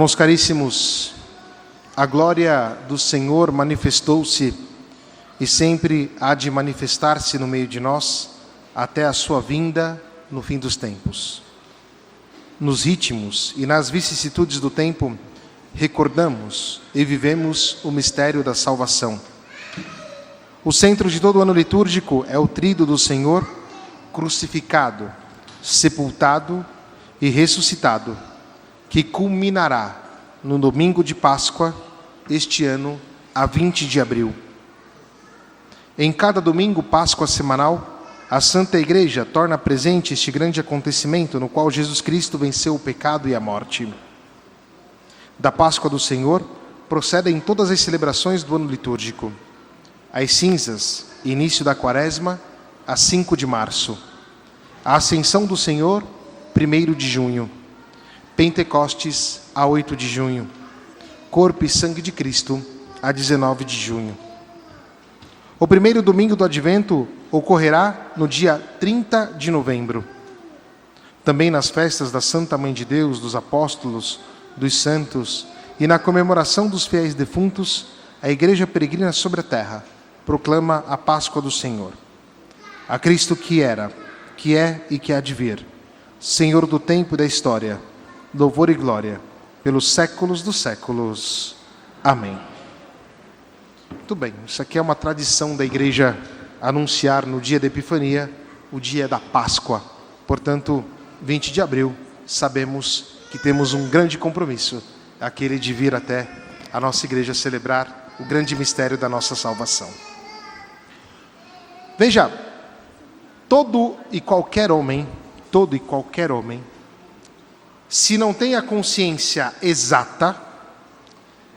Irmãos caríssimos, a glória do Senhor manifestou-se e sempre há de manifestar-se no meio de nós até a sua vinda no fim dos tempos. Nos ritmos e nas vicissitudes do tempo, recordamos e vivemos o mistério da salvação. O centro de todo o ano litúrgico é o Tríduo do Senhor, crucificado, sepultado e ressuscitado, que culminará no domingo de Páscoa, este ano, a 20 de abril. Em cada domingo, Páscoa semanal, a Santa Igreja torna presente este grande acontecimento no qual Jesus Cristo venceu o pecado e a morte. Da Páscoa do Senhor, procedem todas as celebrações do ano litúrgico. As cinzas, início da Quaresma, a 5 de março. A Ascensão do Senhor, 1º de junho. Pentecostes, a 8 de junho. Corpo e Sangue de Cristo, a 19 de junho. O primeiro domingo do Advento ocorrerá no dia 30 de novembro. Também nas festas da Santa Mãe de Deus, dos Apóstolos, dos Santos e na comemoração dos fiéis defuntos, a Igreja peregrina sobre a terra proclama a Páscoa do Senhor. A Cristo que era, que é e que há de vir, Senhor do tempo e da história, louvor e glória, pelos séculos dos séculos. Amém. Muito bem, isso aqui é uma tradição da Igreja anunciar no dia da Epifania, o dia da Páscoa. Portanto, 20 de abril, sabemos que temos um grande compromisso, aquele de vir até a nossa Igreja celebrar o grande mistério da nossa salvação. Veja, todo e qualquer homem, se não tem a consciência exata,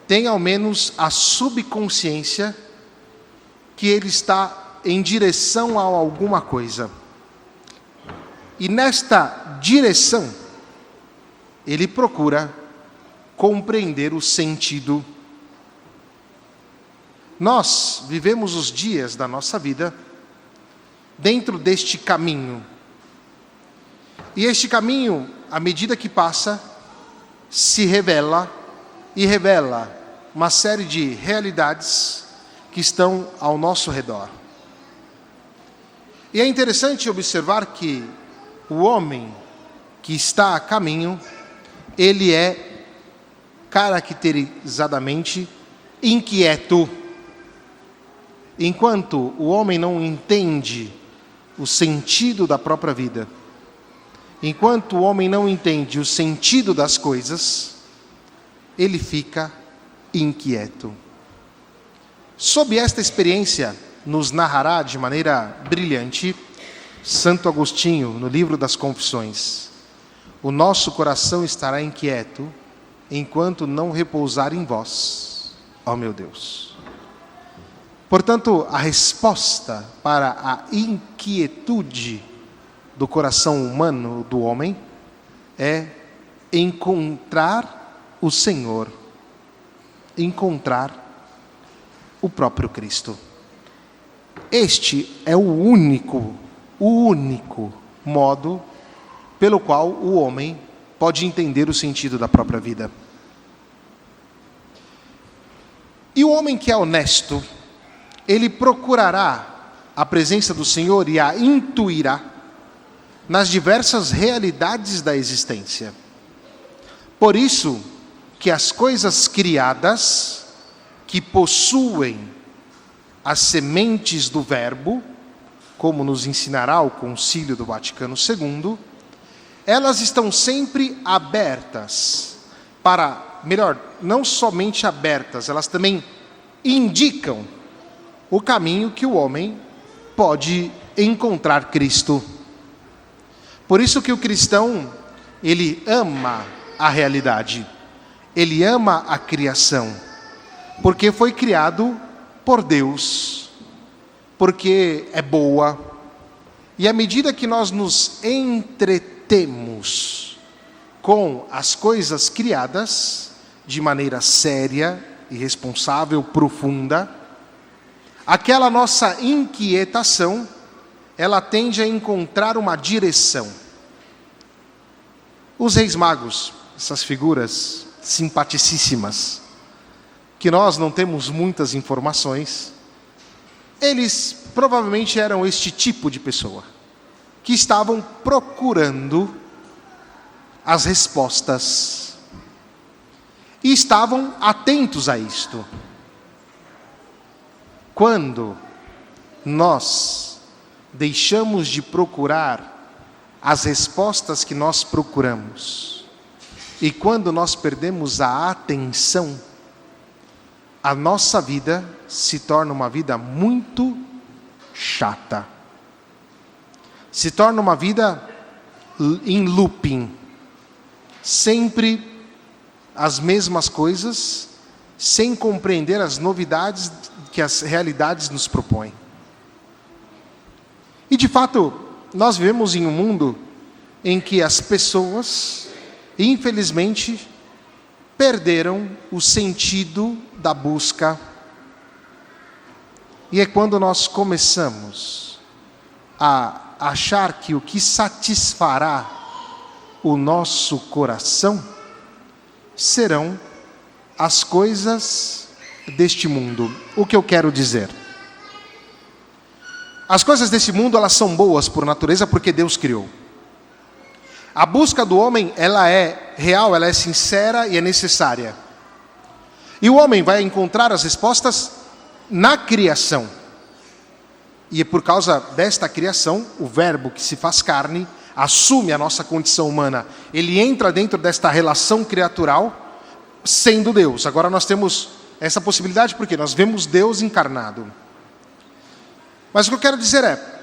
tem ao menos a subconsciência que ele está em direção a alguma coisa. E nesta direção, ele procura compreender o sentido. Nós vivemos os dias da nossa vida dentro deste caminho. E este caminho, à medida que passa, se revela e revela uma série de realidades que estão ao nosso redor. E é interessante observar que o homem que está a caminho, ele é caracterizadamente inquieto. Enquanto o homem não entende o sentido da própria vida, enquanto o homem não entende o sentido das coisas, ele fica inquieto. Sob esta experiência, nos narrará de maneira brilhante Santo Agostinho, no livro das Confissões: o nosso coração estará inquieto enquanto não repousar em vós, ó meu Deus. Portanto, a resposta para a inquietude do coração humano, do homem, é encontrar o Senhor, encontrar o próprio Cristo. Este é o único modo pelo qual o homem pode entender o sentido da própria vida. E o homem que é honesto, ele procurará a presença do Senhor e a intuirá nas diversas realidades da existência. Por isso que as coisas criadas, que possuem as sementes do Verbo, como nos ensinará o Concílio do Vaticano II, elas estão sempre abertas para, melhor, não somente abertas, elas também indicam o caminho que o homem pode encontrar Cristo. Por isso que o cristão, ele ama a realidade, ele ama a criação, porque foi criado por Deus, porque é boa. E à medida que nós nos entretemos com as coisas criadas, de maneira séria e responsável, profunda, aquela nossa inquietação, ela tende a encontrar uma direção. Os reis magos, essas figuras simpaticíssimas, que nós não temos muitas informações, eles provavelmente eram este tipo de pessoa, que estavam procurando as respostas e estavam atentos a isto. Quando nós deixamos de procurar as respostas que nós procuramos, e quando nós perdemos a atenção, a nossa vida se torna uma vida muito chata. Se torna uma vida em looping. Sempre as mesmas coisas, sem compreender as novidades que as realidades nos propõem. E de fato, nós vivemos em um mundo em que as pessoas, infelizmente, perderam o sentido da busca. E é quando nós começamos a achar que o que satisfará o nosso coração serão as coisas deste mundo. O que eu quero dizer? As coisas desse mundo, elas são boas por natureza porque Deus criou. A busca do homem, ela é real, ela é sincera e é necessária. E o homem vai encontrar as respostas na criação. E é por causa desta criação, o verbo que se faz carne, assume a nossa condição humana. Ele entra dentro desta relação criatural, sendo Deus. Agora nós temos essa possibilidade porque nós vemos Deus encarnado. Mas o que eu quero dizer é,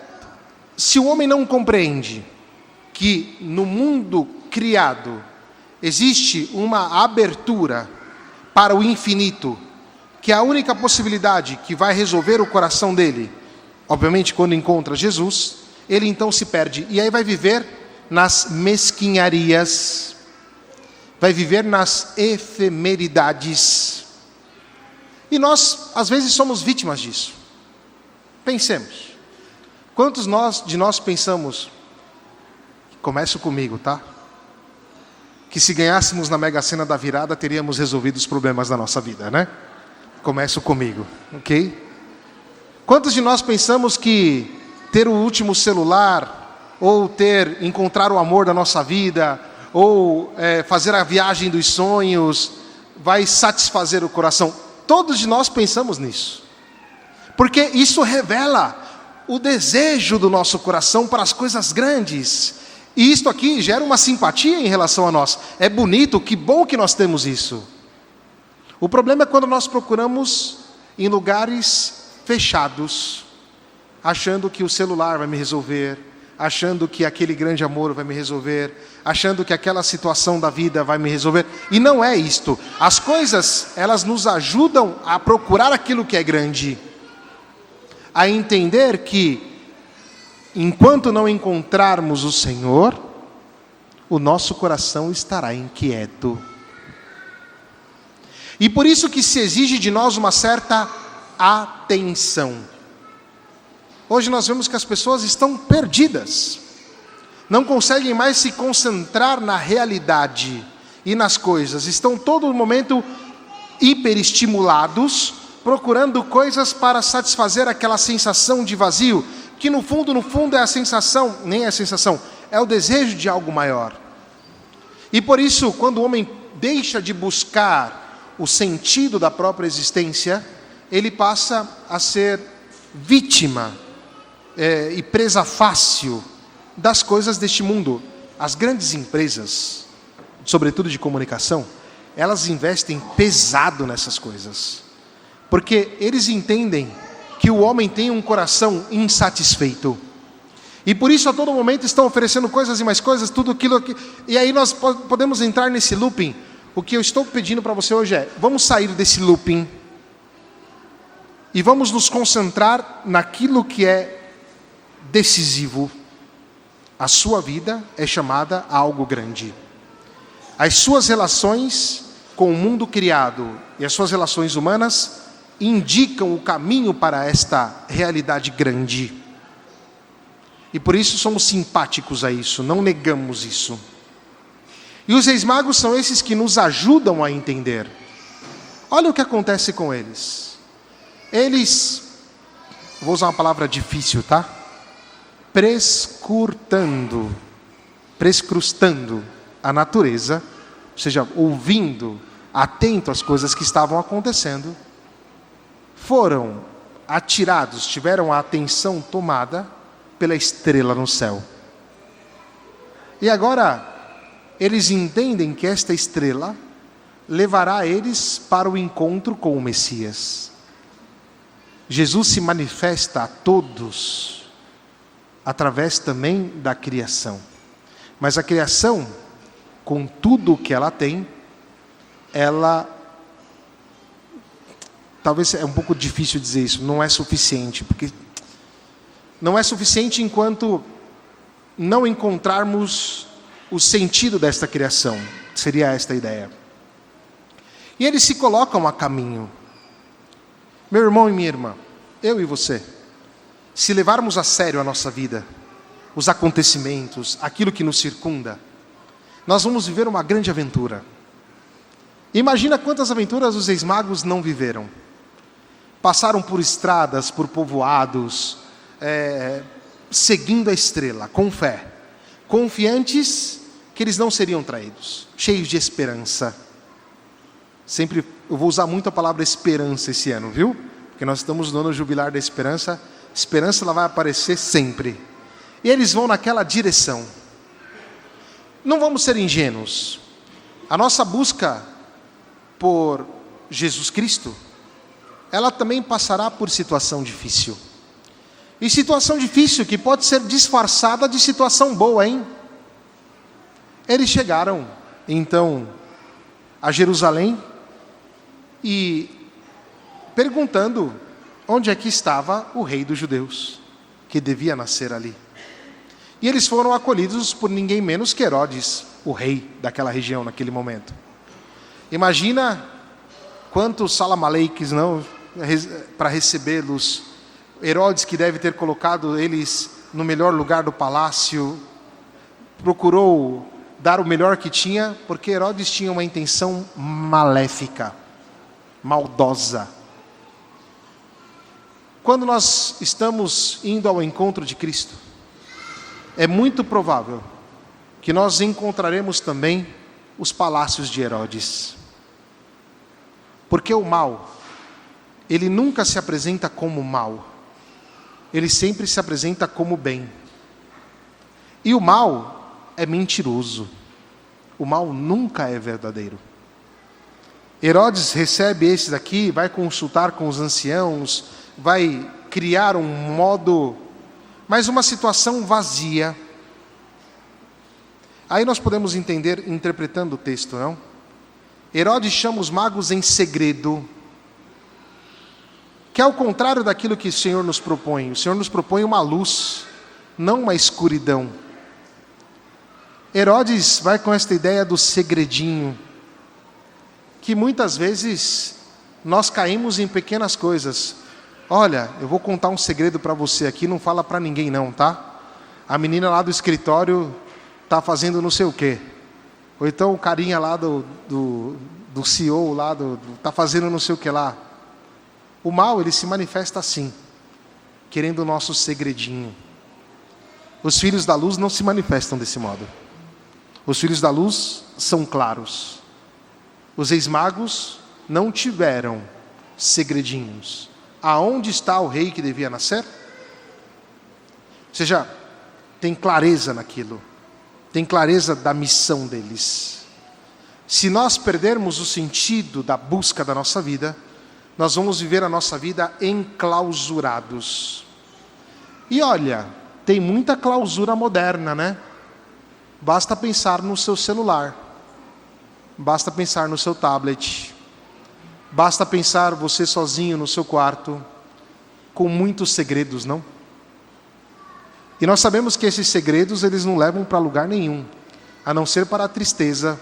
se o homem não compreende que no mundo criado existe uma abertura para o infinito, que é a única possibilidade que vai resolver o coração dele, obviamente quando encontra Jesus, ele então se perde. E aí vai viver nas mesquinharias, vai viver nas efemeridades. E nós, às vezes, somos vítimas disso. Pensemos. Quantos de nós pensamos, começo comigo, tá? Que se ganhássemos na Mega Sena da virada, teríamos resolvido os problemas da nossa vida, né? Começo comigo, ok? Quantos de nós pensamos que ter o último celular, ou encontrar o amor da nossa vida, ou fazer a viagem dos sonhos, vai satisfazer o coração? Todos de nós pensamos nisso. Porque isso revela o desejo do nosso coração para as coisas grandes. E isto aqui gera uma simpatia em relação a nós. É bonito, que bom que nós temos isso. O problema é quando nós procuramos em lugares fechados, achando que o celular vai me resolver, achando que aquele grande amor vai me resolver, achando que aquela situação da vida vai me resolver. E não é isto. As coisas, elas nos ajudam a procurar aquilo que é grande, a entender que, enquanto não encontrarmos o Senhor, o nosso coração estará inquieto. E por isso que se exige de nós uma certa atenção. Hoje nós vemos que as pessoas estão perdidas. Não conseguem mais se concentrar na realidade e nas coisas. Estão todo momento hiperestimulados, procurando coisas para satisfazer aquela sensação de vazio, que no fundo é a sensação, nem é a sensação, é o desejo de algo maior. E por isso, quando o homem deixa de buscar o sentido da própria existência, ele passa a ser vítima e presa fácil das coisas deste mundo. As grandes empresas, sobretudo de comunicação, elas investem pesado nessas coisas, porque eles entendem que o homem tem um coração insatisfeito. E por isso a todo momento estão oferecendo coisas e mais coisas, tudo aquilo que... E aí nós podemos entrar nesse looping. O que eu estou pedindo para você hoje é, vamos sair desse looping e vamos nos concentrar naquilo que é decisivo. A sua vida é chamada a algo grande. As suas relações com o mundo criado e as suas relações humanas indicam o caminho para esta realidade grande. E por isso somos simpáticos a isso, não negamos isso. E os reis magos são esses que nos ajudam a entender. Olha o que acontece com eles. Eles, vou usar uma palavra difícil, tá? Prescrutando a natureza, ou seja, ouvindo, atento às coisas que estavam acontecendo, foram atirados, tiveram a atenção tomada pela estrela no céu. E agora, eles entendem que esta estrela levará eles para o encontro com o Messias. Jesus se manifesta a todos através também da criação. Mas a criação, com tudo o que ela tem, ela, talvez é um pouco difícil dizer isso, não é suficiente, porque não é suficiente enquanto não encontrarmos o sentido desta criação, seria esta a ideia. E eles se colocam a caminho. Meu irmão e minha irmã, eu e você, se levarmos a sério a nossa vida, os acontecimentos, aquilo que nos circunda, nós vamos viver uma grande aventura. Imagina quantas aventuras os reis magos não viveram. Passaram por estradas, por povoados, seguindo a estrela, com fé, confiantes que eles não seriam traídos, cheios de esperança. Sempre, eu vou usar muito a palavra esperança esse ano, viu? Porque nós estamos no ano jubilar da esperança. Esperança, ela vai aparecer sempre. E eles vão naquela direção. Não vamos ser ingênuos. A nossa busca por Jesus Cristo, ela também passará por situação difícil. E situação difícil que pode ser disfarçada de situação boa, hein? Eles chegaram, então, a Jerusalém e perguntando onde é que estava o rei dos judeus, que devia nascer ali. E eles foram acolhidos por ninguém menos que Herodes, o rei daquela região naquele momento. Imagina quantos salam-aleiques não para recebê-los. Herodes, que deve ter colocado eles no melhor lugar do palácio, procurou dar o melhor que tinha, porque Herodes tinha uma intenção maléfica, maldosa. Quando nós estamos indo ao encontro de Cristo, é muito provável que nós encontraremos também os palácios de Herodes. Porque o mal, ele nunca se apresenta como mal, ele sempre se apresenta como bem. E o mal é mentiroso, o mal nunca é verdadeiro. Herodes recebe esses aqui, vai consultar com os anciãos, vai criar um modo, mas uma situação vazia. Aí nós podemos entender, interpretando o texto, não? Herodes chama os magos em segredo, que é o contrário daquilo que o Senhor nos propõe. O Senhor nos propõe uma luz, não uma escuridão. Herodes vai com esta ideia do segredinho, que muitas vezes nós caímos em pequenas coisas. Olha, eu vou contar um segredo para você aqui, não fala para ninguém não, tá? A menina lá do escritório está fazendo não sei o quê. Ou então o carinha lá do CEO lá, está fazendo não sei o que lá. O mal, ele se manifesta assim, querendo o nosso segredinho. Os filhos da luz não se manifestam desse modo. Os filhos da luz são claros. Os reis magos não tiveram segredinhos. Aonde está o rei que devia nascer? Ou seja, tem clareza naquilo. Tem clareza da missão deles. Se nós perdermos o sentido da busca da nossa vida, nós vamos viver a nossa vida enclausurados. E olha, tem muita clausura moderna, né? Basta pensar no seu celular. Basta pensar no seu tablet. Basta pensar você sozinho no seu quarto, com muitos segredos, não? E nós sabemos que esses segredos, eles não levam para lugar nenhum, a não ser para a tristeza,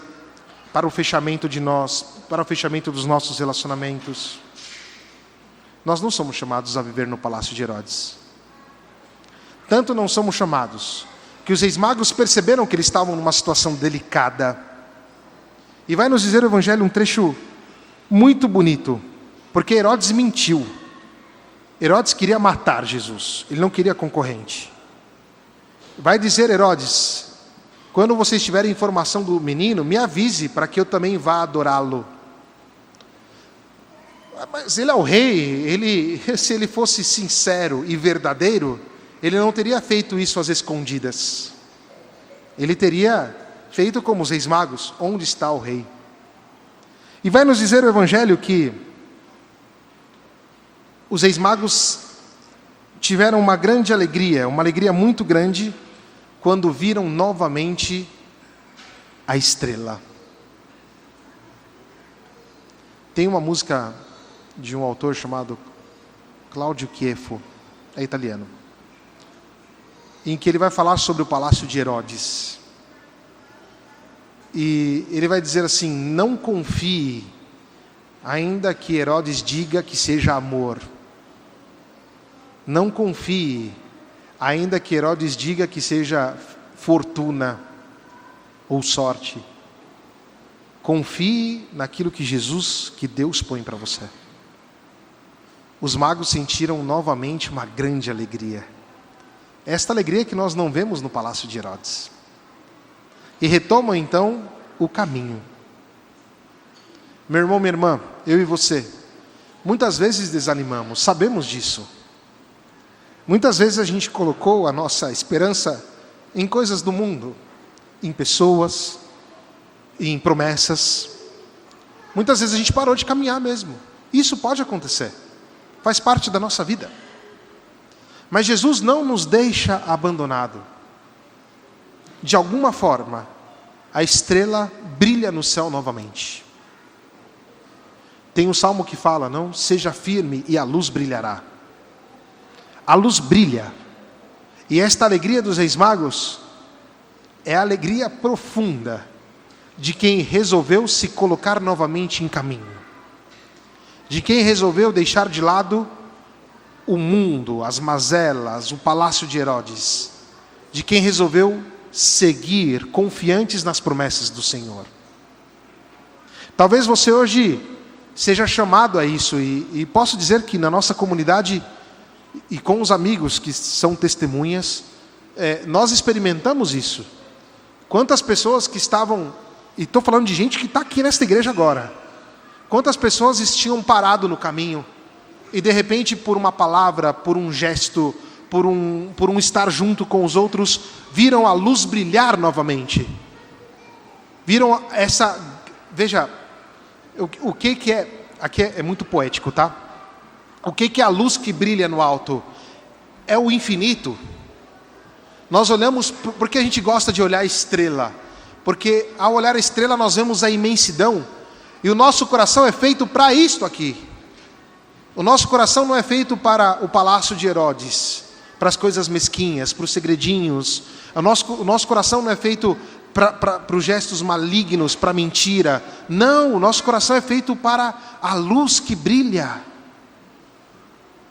para o fechamento de nós, para o fechamento dos nossos relacionamentos. Nós não somos chamados a viver no palácio de Herodes. Tanto não somos chamados, que os reis magos perceberam que eles estavam numa situação delicada. E vai nos dizer o Evangelho um trecho muito bonito, porque Herodes mentiu. Herodes queria matar Jesus, ele não queria concorrente. Vai dizer Herodes: quando vocês tiverem informação do menino, me avise para que eu também vá adorá-lo. Mas ele é o rei, se ele fosse sincero e verdadeiro, ele não teria feito isso às escondidas. Ele teria feito como os reis magos: onde está o rei? E vai nos dizer o Evangelho que os reis magos tiveram uma grande alegria, uma alegria muito grande, quando viram novamente a estrela. Tem uma música de um autor chamado Claudio Chieffo, é italiano, em que ele vai falar sobre o palácio de Herodes. E ele vai dizer assim: não confie, ainda que Herodes diga que seja amor. Não confie, ainda que Herodes diga que seja fortuna ou sorte. Confie naquilo que Jesus, que Deus põe para você. Os magos sentiram novamente uma grande alegria. Esta alegria que nós não vemos no palácio de Herodes. E retomam então o caminho. Meu irmão, minha irmã, eu e você, muitas vezes desanimamos, sabemos disso. Muitas vezes a gente colocou a nossa esperança em coisas do mundo, em pessoas, em promessas. Muitas vezes a gente parou de caminhar mesmo. Isso pode acontecer. Faz parte da nossa vida. Mas Jesus não nos deixa abandonado. De alguma forma, a estrela brilha no céu novamente. Tem um salmo que fala: não, seja firme e a luz brilhará. A luz brilha. E esta alegria dos reis magos é a alegria profunda de quem resolveu se colocar novamente em caminho. De quem resolveu deixar de lado o mundo, as mazelas, o palácio de Herodes. De quem resolveu seguir confiantes nas promessas do Senhor. Talvez você hoje seja chamado a isso, e posso dizer que na nossa comunidade e com os amigos que são testemunhas, nós experimentamos isso. Quantas pessoas que estavam, e estou falando de gente que está aqui nesta igreja agora, quantas pessoas tinham parado no caminho, e de repente por uma palavra, por um gesto, por um estar junto com os outros, viram a luz brilhar novamente. Viram essa... Veja, o que é... Aqui é muito poético, tá? O que é a luz que brilha no alto? É o infinito. Nós olhamos... Porque a gente gosta de olhar a estrela? Porque ao olhar a estrela nós vemos a imensidão. E o nosso coração é feito para isto aqui. O nosso coração não é feito para o palácio de Herodes, para as coisas mesquinhas, para os segredinhos. O nosso coração não é feito para os gestos malignos, para a mentira. Não, o nosso coração é feito para a luz que brilha.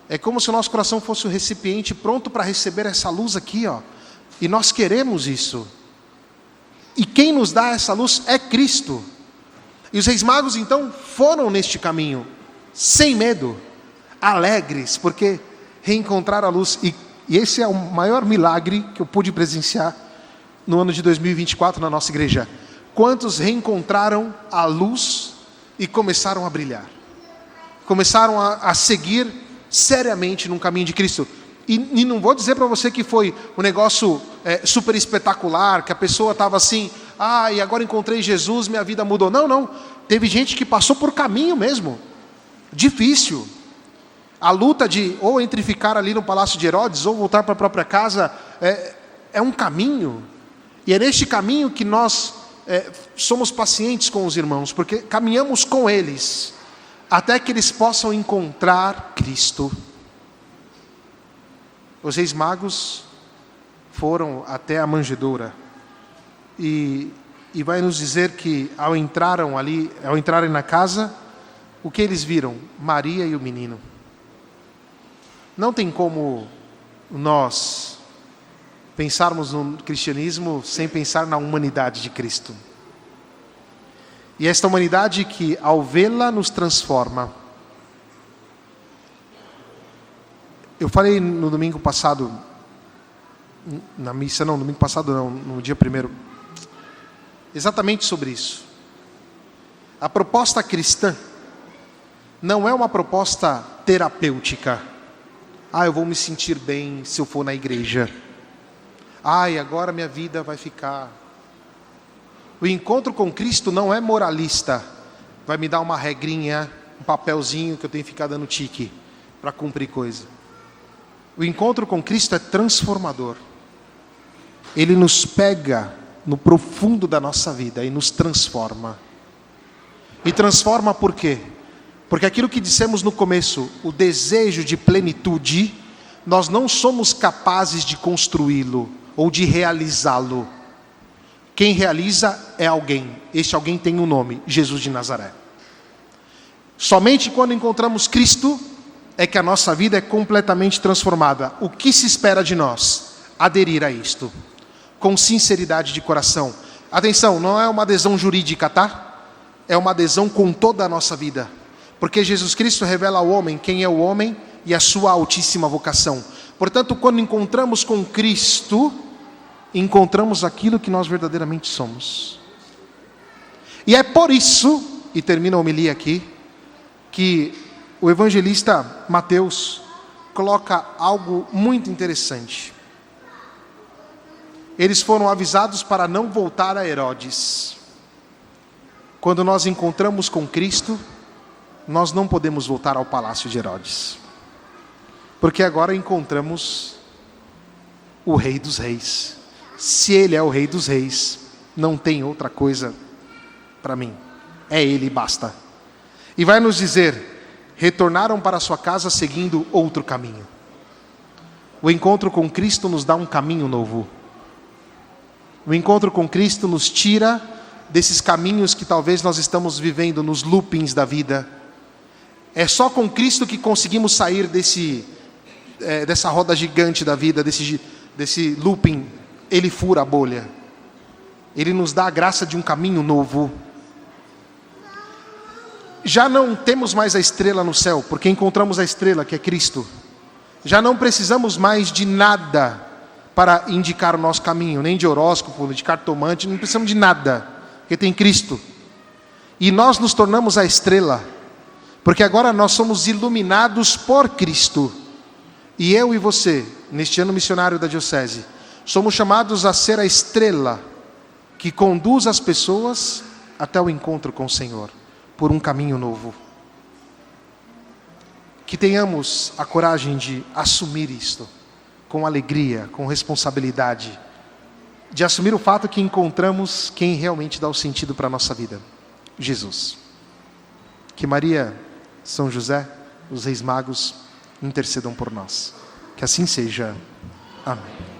É como se o nosso coração fosse o recipiente pronto para receber essa luz aqui, ó. E nós queremos isso. E quem nos dá essa luz é Cristo. E os reis magos então foram neste caminho, sem medo, alegres, porque reencontraram a luz. E esse é o maior milagre que eu pude presenciar no ano de 2024 na nossa igreja. Quantos reencontraram a luz e começaram a brilhar? Começaram a seguir seriamente num caminho de Cristo. E não vou dizer para você que foi um negócio super espetacular, que a pessoa estava assim, e agora encontrei Jesus, minha vida mudou. Não, não. Teve gente que passou por caminho mesmo, difícil. A luta de ou entre ficar ali no palácio de Herodes ou voltar para a própria casa é um caminho. E é neste caminho que nós somos pacientes com os irmãos, porque caminhamos com eles até que eles possam encontrar Cristo. Os reis magos foram até a manjedoura e vai nos dizer que ao entrarem na casa, o que eles viram? Maria e o menino. Não tem como nós pensarmos no cristianismo sem pensar na humanidade de Cristo. E esta humanidade que, ao vê-la, nos transforma. Eu falei no domingo passado, na missa, não, domingo passado não, no dia 1º, exatamente sobre isso. A proposta cristã não é uma proposta terapêutica. Eu vou me sentir bem se eu for na igreja. Agora minha vida vai ficar... O encontro com Cristo não é moralista. Vai me dar uma regrinha, um papelzinho que eu tenho que ficar dando tique para cumprir coisa. O encontro com Cristo é transformador. Ele nos pega no profundo da nossa vida e nos transforma. E transforma por quê? Porque aquilo que dissemos no começo, o desejo de plenitude, nós não somos capazes de construí-lo ou de realizá-lo. Quem realiza é alguém. Este alguém tem um nome: Jesus de Nazaré. Somente quando encontramos Cristo é que a nossa vida é completamente transformada. O que se espera de nós? Aderir a isto, com sinceridade de coração. Atenção, não é uma adesão jurídica, tá? É uma adesão com toda a nossa vida. Porque Jesus Cristo revela ao homem quem é o homem e a sua altíssima vocação. Portanto, quando encontramos com Cristo, encontramos aquilo que nós verdadeiramente somos. E é por isso, e termina a homilia aqui, que o evangelista Mateus coloca algo muito interessante. Eles foram avisados para não voltar a Herodes. Quando nós encontramos com Cristo, nós não podemos voltar ao palácio de Herodes. Porque agora encontramos o Rei dos Reis. Se Ele é o Rei dos Reis, não tem outra coisa para mim. É Ele e basta. E vai nos dizer, retornaram para sua casa seguindo outro caminho. O encontro com Cristo nos dá um caminho novo. O encontro com Cristo nos tira desses caminhos que talvez nós estamos vivendo nos loopings da vida. É só com Cristo que conseguimos sair dessa roda gigante da vida, desse looping. Ele fura a bolha. Ele nos dá a graça de um caminho novo. Já não temos mais a estrela no céu, porque encontramos a estrela, que é Cristo. Já não precisamos mais de nada para indicar o nosso caminho, nem de horóscopo, de cartomante, não precisamos de nada, porque tem Cristo. E nós nos tornamos a estrela, porque agora nós somos iluminados por Cristo. E eu e você, neste ano missionário da Diocese, somos chamados a ser a estrela que conduz as pessoas até o encontro com o Senhor, por um caminho novo. Que tenhamos a coragem de assumir isto, com alegria, com responsabilidade, de assumir o fato que encontramos quem realmente dá o sentido para a nossa vida, Jesus. Que Maria, São José, os Reis Magos, intercedam por nós. Que assim seja. Amém.